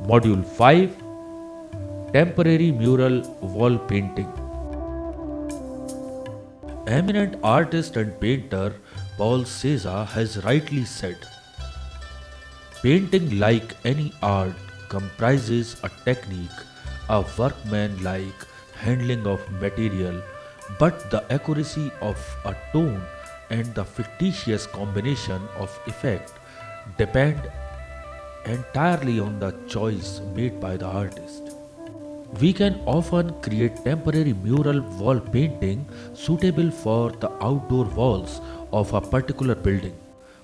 Module 5, Temporary Mural Wall Painting. Eminent artist and painter Paul César has rightly said, painting, like any art, comprises a technique, a workman-like handling of material, but the accuracy of a tone and the fictitious combination of effect depend entirely on the choice made by the artist. We can often create temporary mural wall painting suitable for the outdoor walls of a particular building.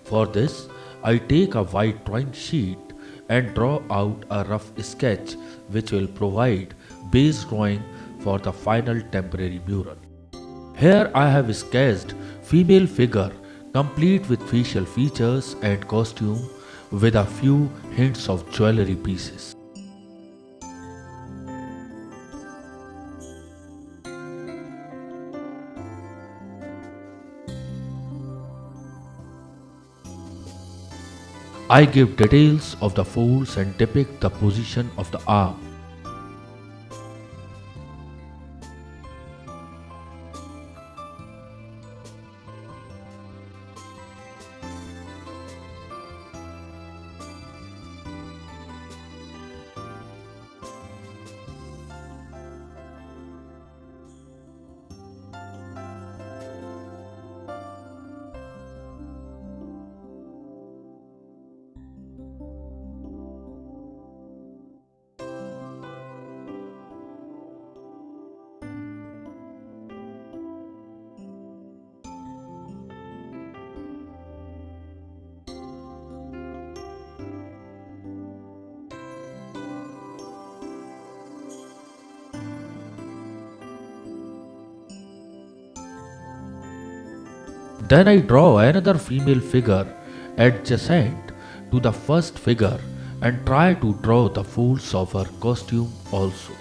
For this, I take a white drawing sheet and draw out a rough sketch which will provide base drawing for the final temporary mural. Here I have sketched female figure complete with facial features and costume with a few hints of jewelry pieces. I give details of the folds and depict the position of the arm. Then I draw another female figure adjacent to the first figure and try to draw the folds of her costume also.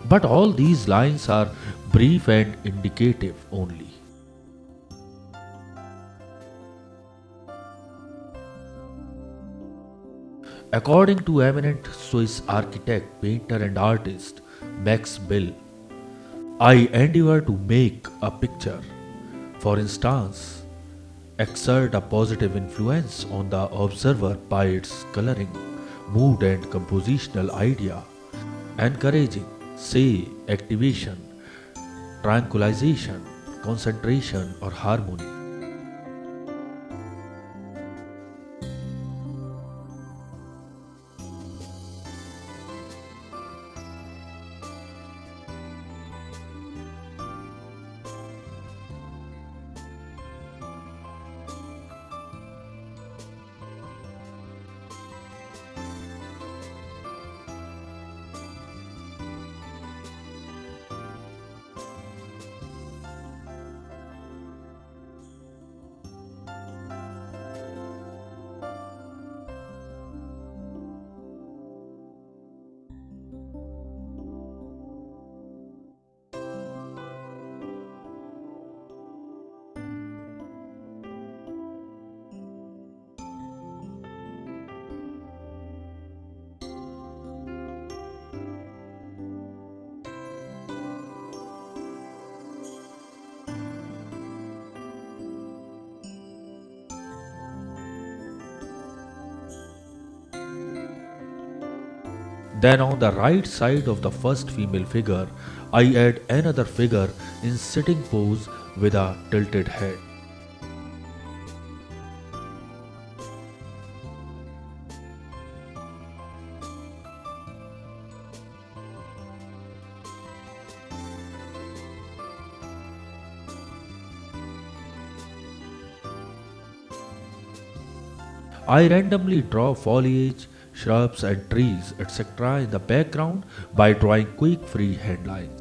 But all these lines are brief and indicative only. According to eminent Swiss architect, painter, and artist Max Bill, I endeavor to make a picture, for instance, exert a positive influence on the observer by its coloring, mood, and compositional idea, encouraging, say, activation, tranquilization, concentration, or harmony. Then on the right side of the first female figure, I add another figure in sitting pose with a tilted head. I randomly draw foliage, shrubs and trees, etc. in the background by drawing quick freehand lines.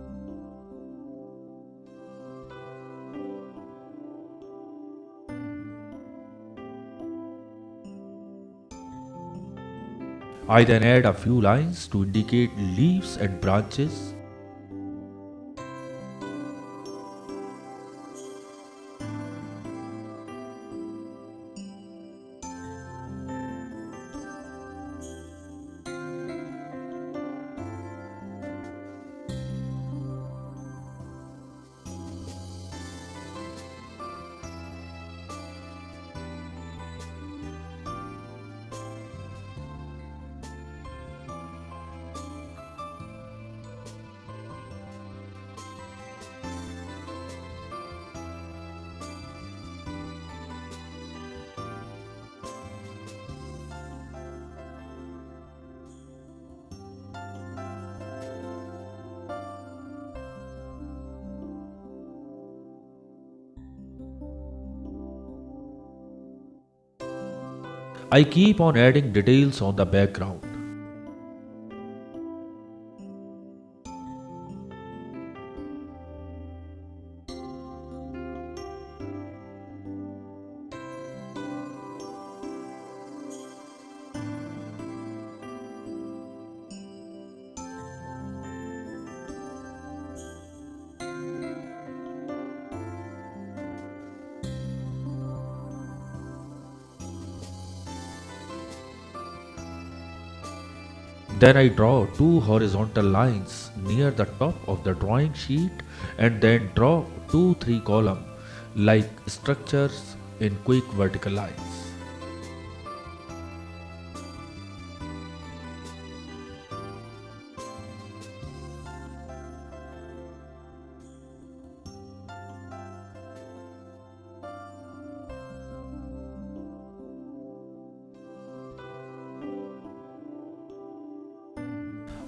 I then add a few lines to indicate leaves and branches. I keep on adding details on the background. Then I draw two horizontal lines near the top of the drawing sheet and then draw 2-3 columns like structures in quick vertical lines.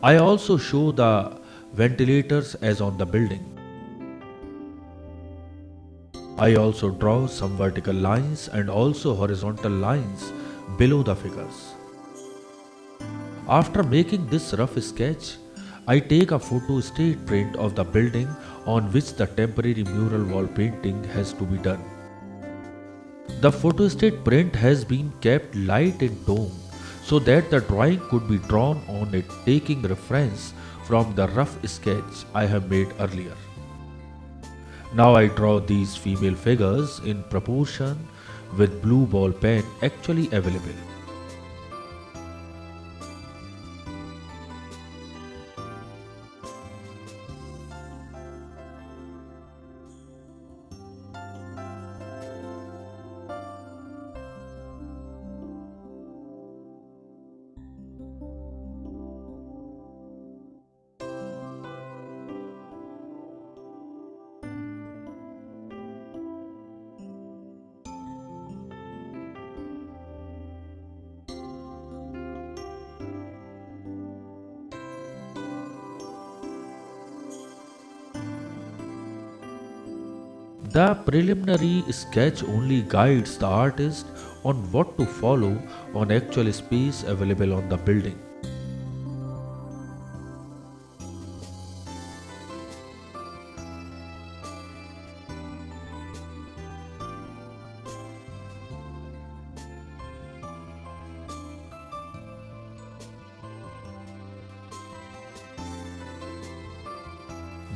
I also show the ventilators as on the building. I also draw some vertical lines and also horizontal lines below the figures. After making this rough sketch, I take a photo state print of the building on which the temporary mural wall painting has to be done. The photostat print has been kept light in tone so that the drawing could be drawn on it taking reference from the rough sketch I have made earlier. Now I draw these female figures in proportion with blue ball pen actually available. The preliminary sketch only guides the artist on what to follow on actual space available on the building.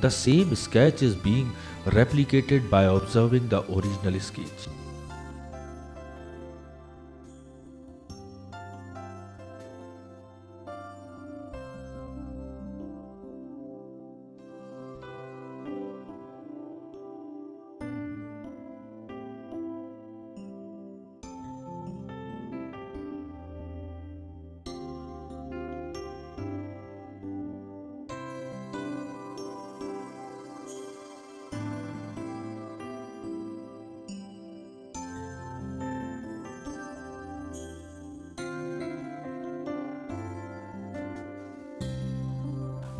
The same sketch is being replicated by observing the original sketch.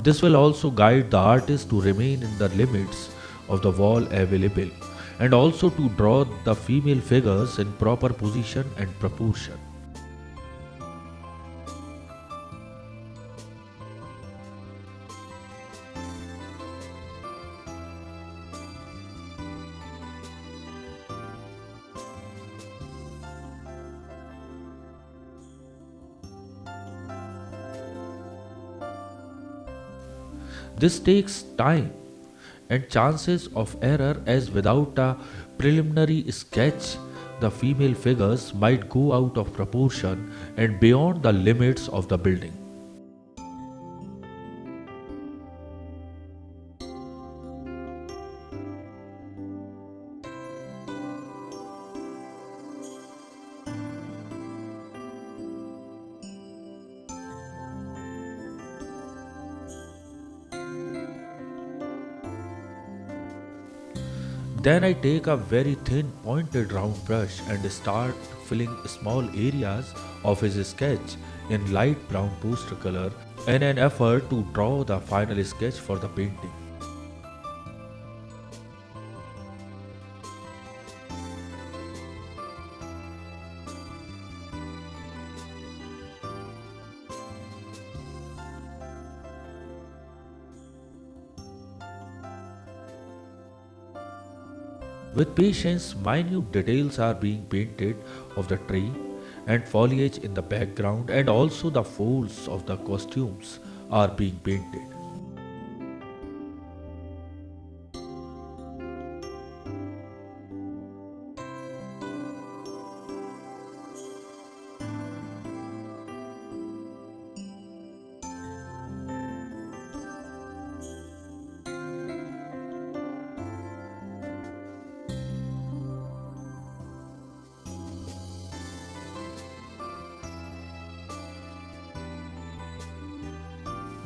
This will also guide the artist to remain in the limits of the wall available and also to draw the female figures in proper position and proportion. This takes time and chances of error, as without a preliminary sketch, the female figures might go out of proportion and beyond the limits of the building. Then I take a very thin pointed round brush and start filling small areas of his sketch in light brown poster color in an effort to draw the final sketch for the painting. With patience, minute details are being painted of the tree and foliage in the background, and also the folds of the costumes are being painted.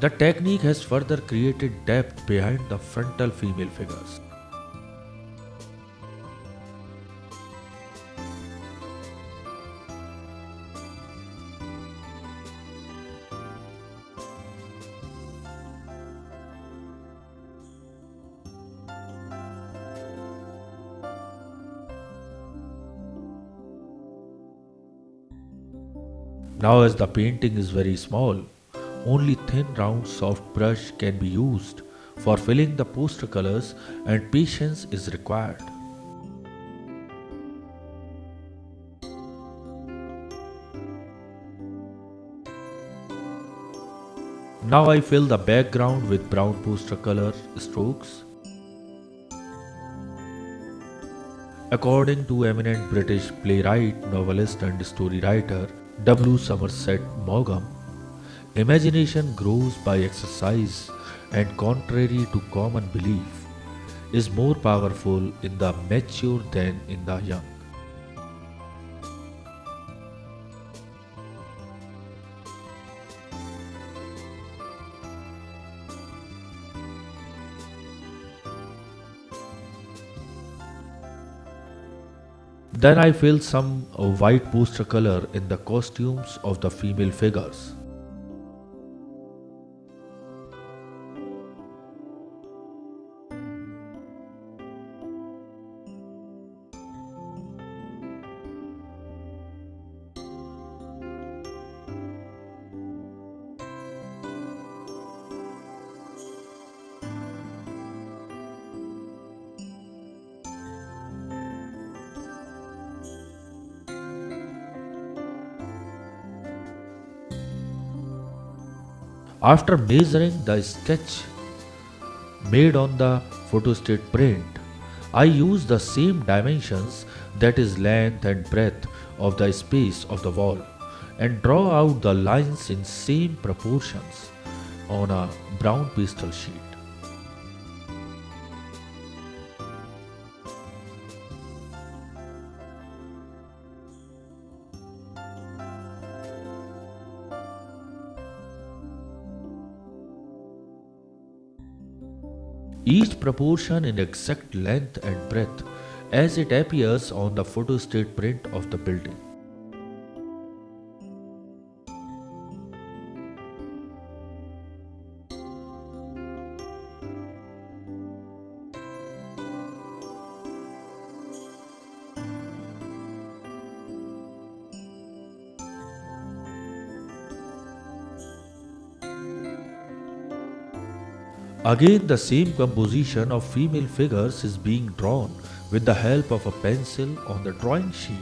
The technique has further created depth behind the frontal female figures. Now, as the painting is very small, only thin round soft brush can be used for filling the poster colors, and patience is required. Now I fill the background with brown poster color strokes. According to eminent British playwright, novelist and story writer W. Somerset Maugham, imagination grows by exercise and, contrary to common belief, is more powerful in the mature than in the young. Then I fill some white poster color in the costumes of the female figures. After measuring the sketch made on the photostat print, I use the same dimensions, that is length and breadth of the space of the wall, and draw out the lines in same proportions on a brown pastel sheet. Each proportion in exact length and breadth as it appears on the photostat print of the building. Again, the same composition of female figures is being drawn with the help of a pencil on the drawing sheet,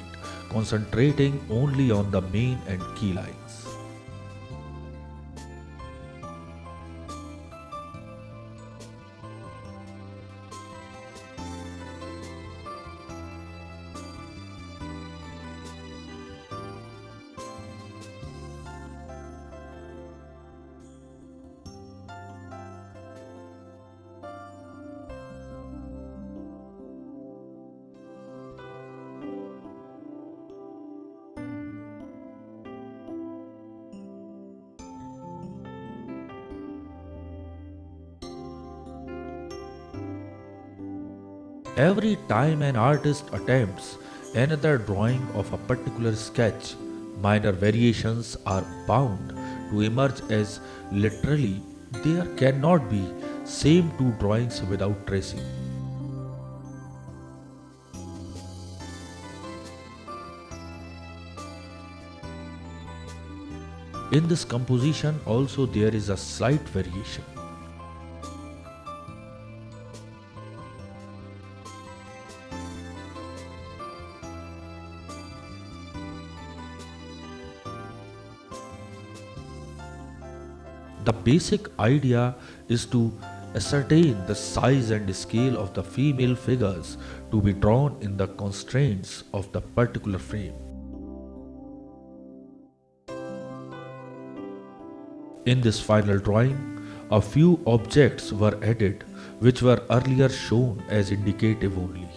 concentrating only on the main and key lines. Every time an artist attempts another drawing of a particular sketch, minor variations are bound to emerge as literally there cannot be same two drawings without tracing. In this composition also there is a slight variation. The basic idea is to ascertain the size and scale of the female figures to be drawn in the constraints of the particular frame. In this final drawing, a few objects were added which were earlier shown as indicative only.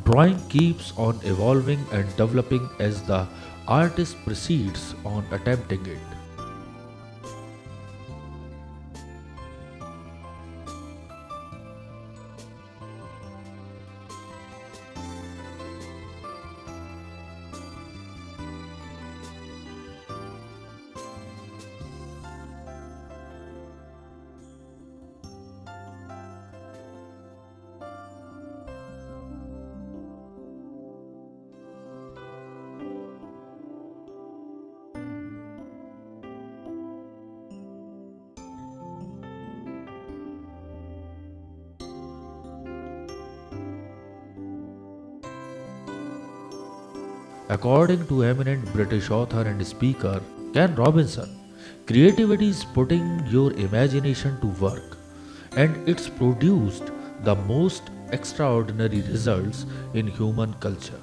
Drawing keeps on evolving and developing as the artist proceeds on attempting it. According to eminent British author and speaker Ken Robinson, creativity is putting your imagination to work, and it's produced the most extraordinary results in human culture.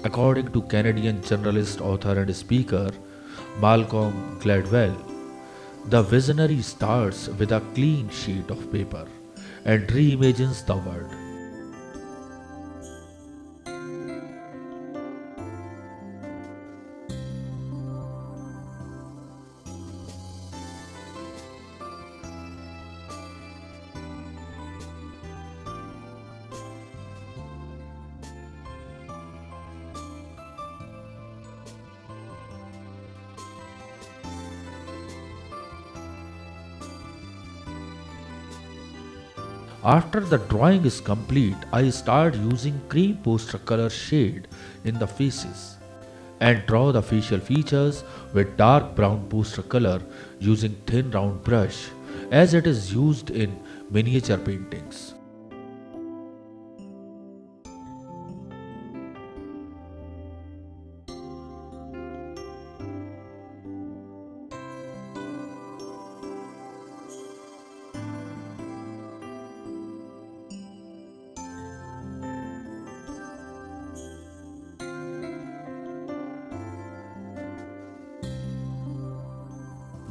According to Canadian journalist, author, and speaker Malcolm Gladwell, the visionary starts with a clean sheet of paper and reimagines the world. After the drawing is complete, I start using cream poster color shade in the faces and draw the facial features with dark brown poster color using thin round brush as it is used in miniature paintings.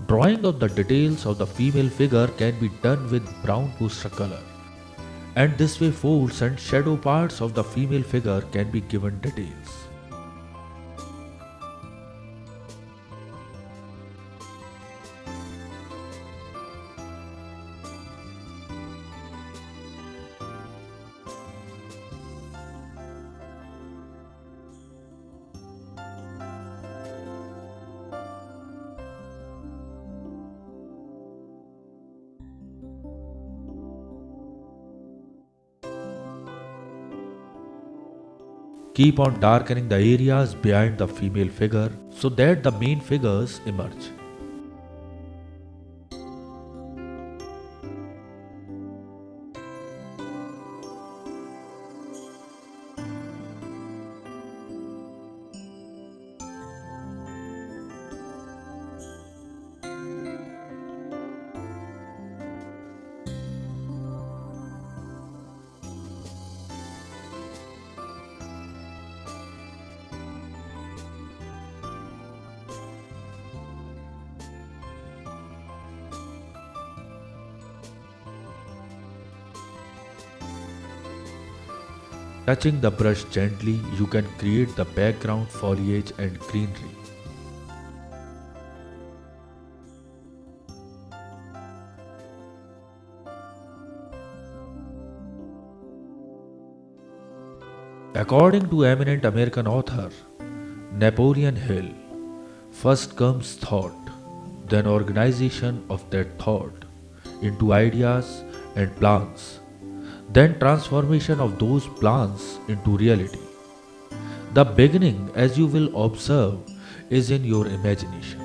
Drawing of the details of the female figure can be done with brown poster color, and this way folds and shadow parts of the female figure can be given details. Keep on darkening the areas behind the female figure so that the main figures emerge. Touching the brush gently, you can create the background foliage and greenery. According to eminent American author Napoleon Hill, first comes thought, then organization of that thought into ideas and plans, then transformation of those plans into reality. The beginning, as you will observe, is in your imagination.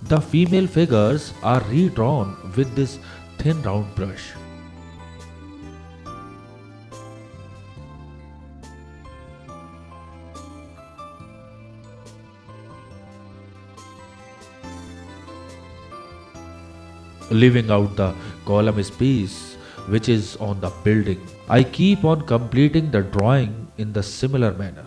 The female figures are redrawn with this thin round brush. Leaving out the column space which is on the building. I keep on completing the drawing in the similar manner.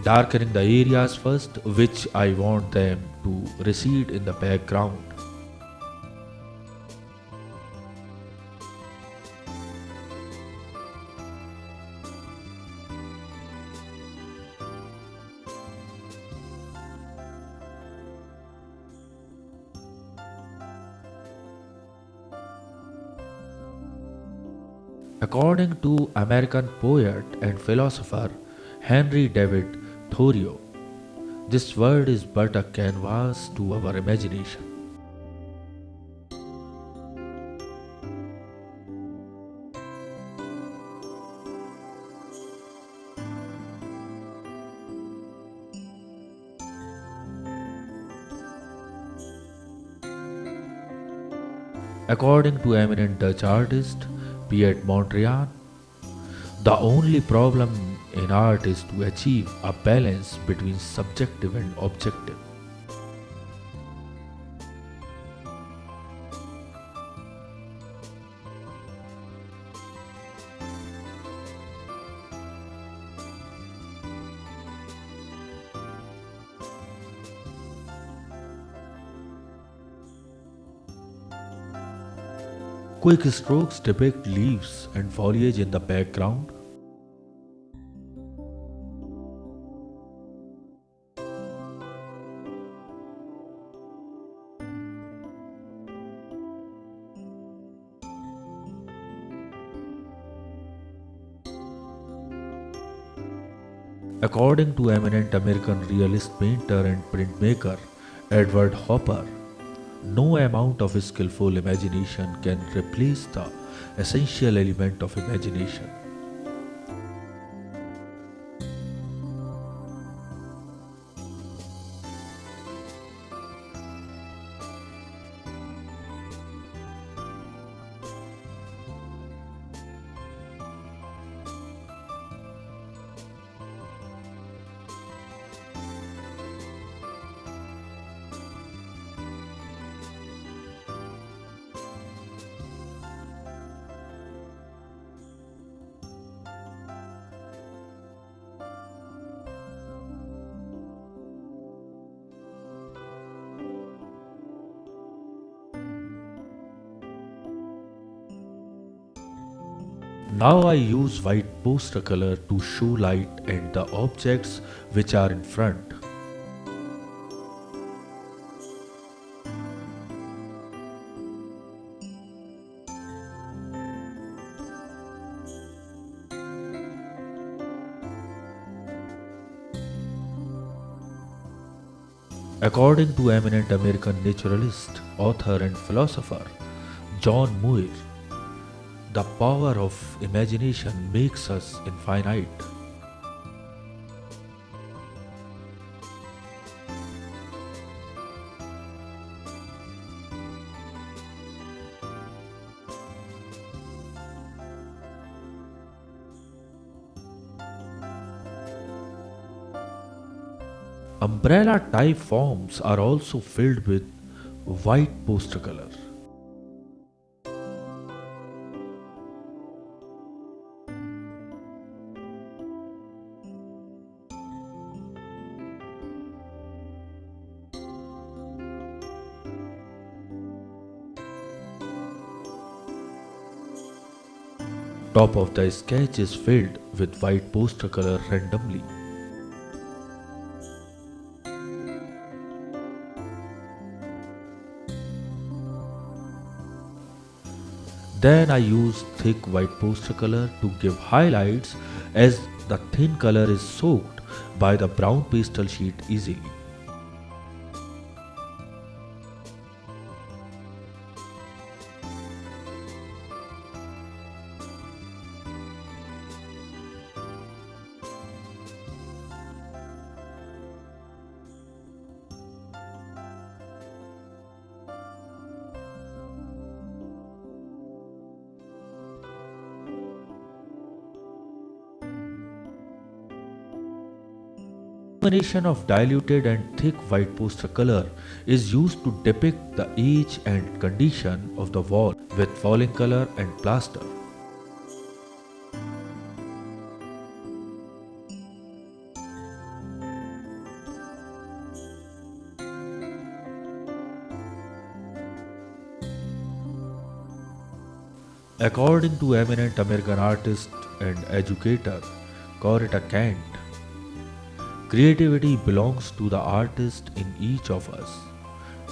Darkening the areas first which I want them to recede in the background. According to American poet and philosopher Henry David Thoreau, this world is but a canvas to our imagination. According to eminent Dutch artist Piet Mondrian, the only problem in art is to achieve a balance between subjective and objective. Quick strokes depict leaves and foliage in the background. According to eminent American realist painter and printmaker Edward Hopper, no amount of skillful imagination can replace the essential element of imagination. Now I use white poster color to show light and the objects which are in front. According to eminent American naturalist, author, and philosopher John Muir, the power of imagination makes us infinite. Umbrella type forms are also filled with white poster color. Top of the sketch is filled with white poster color randomly. Then I use thick white poster color to give highlights as the thin color is soaked by the brown pastel sheet easily. Combination of diluted and thick white poster color is used to depict the age and condition of the wall with falling color and plaster. According to eminent American artist and educator Coretta Kent, creativity belongs to the artist in each of us.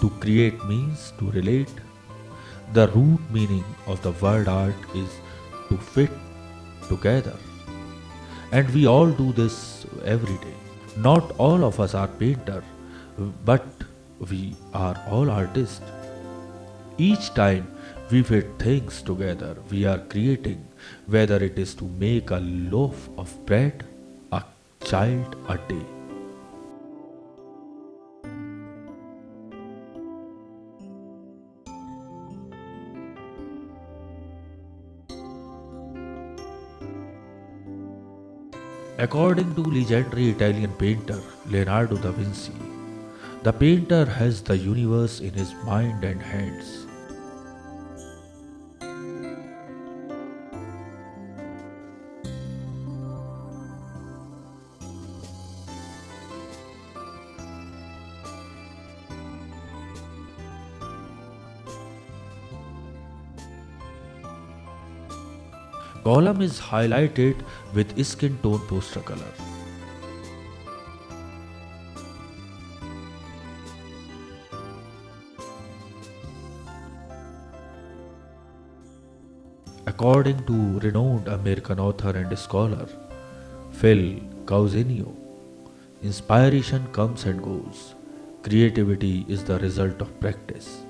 To create means to relate. The root meaning of the word art is to fit together. And we all do this every day. Not all of us are painter, but we are all artists. Each time we fit things together, we are creating, whether it is to make a loaf of bread, a child a day. According to legendary Italian painter Leonardo da Vinci, the painter has the universe in his mind and hands. Column is highlighted with skin tone poster color. According to renowned American author and scholar Phil Cousinho, inspiration comes and goes. Creativity is the result of practice.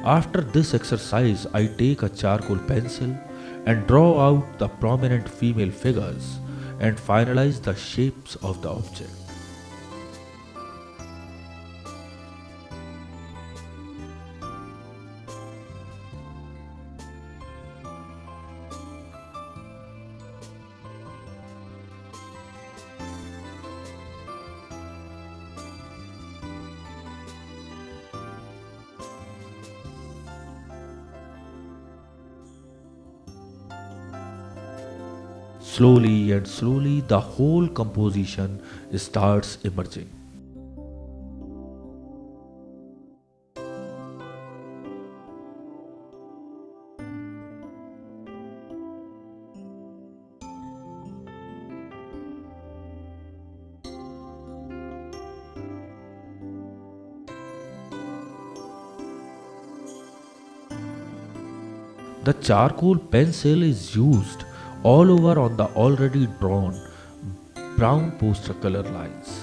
After this exercise, I take a charcoal pencil and draw out the prominent female figures and finalize the shapes of the object. Slowly and slowly, the whole composition starts emerging. The charcoal pencil is used all over on the already drawn brown poster color lines.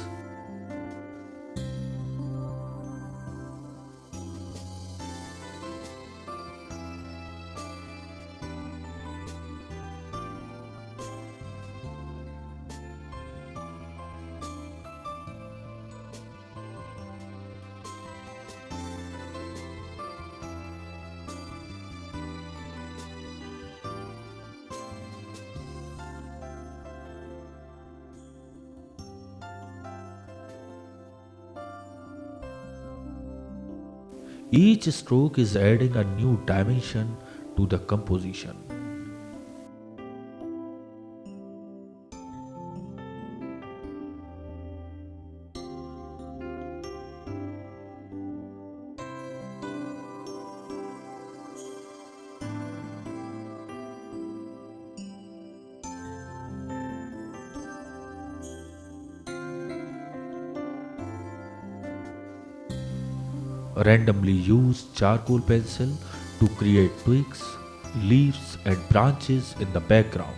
Each stroke is adding a new dimension to the composition. Randomly use charcoal pencil to create twigs, leaves, and branches in the background.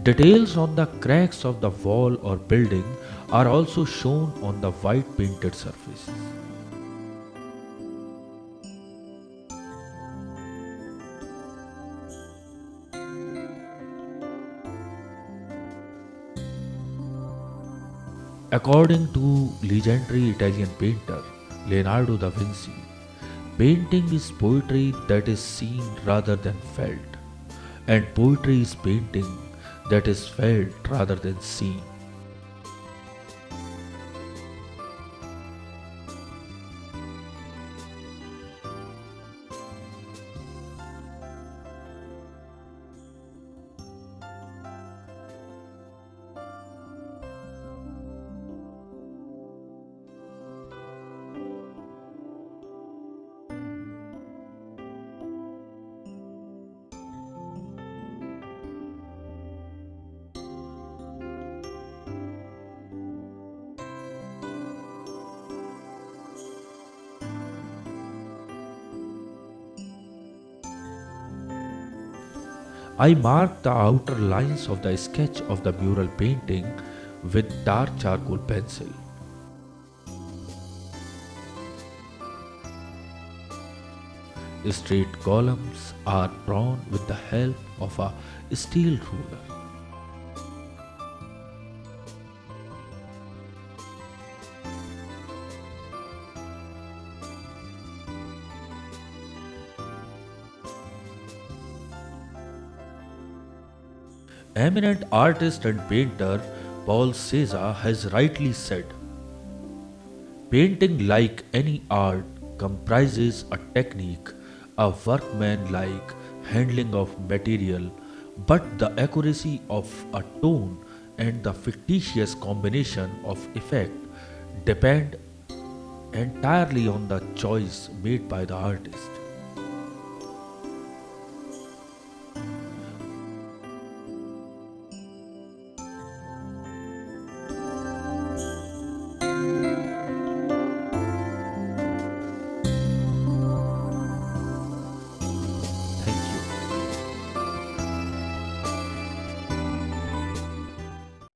Details on the cracks of the wall or building are also shown on the white painted surface. According to legendary Italian painter Leonardo da Vinci, painting is poetry that is seen rather than felt, and poetry is painting that is felt rather than seen. I mark the outer lines of the sketch of the mural painting with dark charcoal pencil. Straight columns are drawn with the help of a steel ruler. Eminent artist and painter Paul César has rightly said, painting, like any art, comprises a technique, a workman-like handling of material, but the accuracy of a tone and the fictitious combination of effect depend entirely on the choice made by the artist.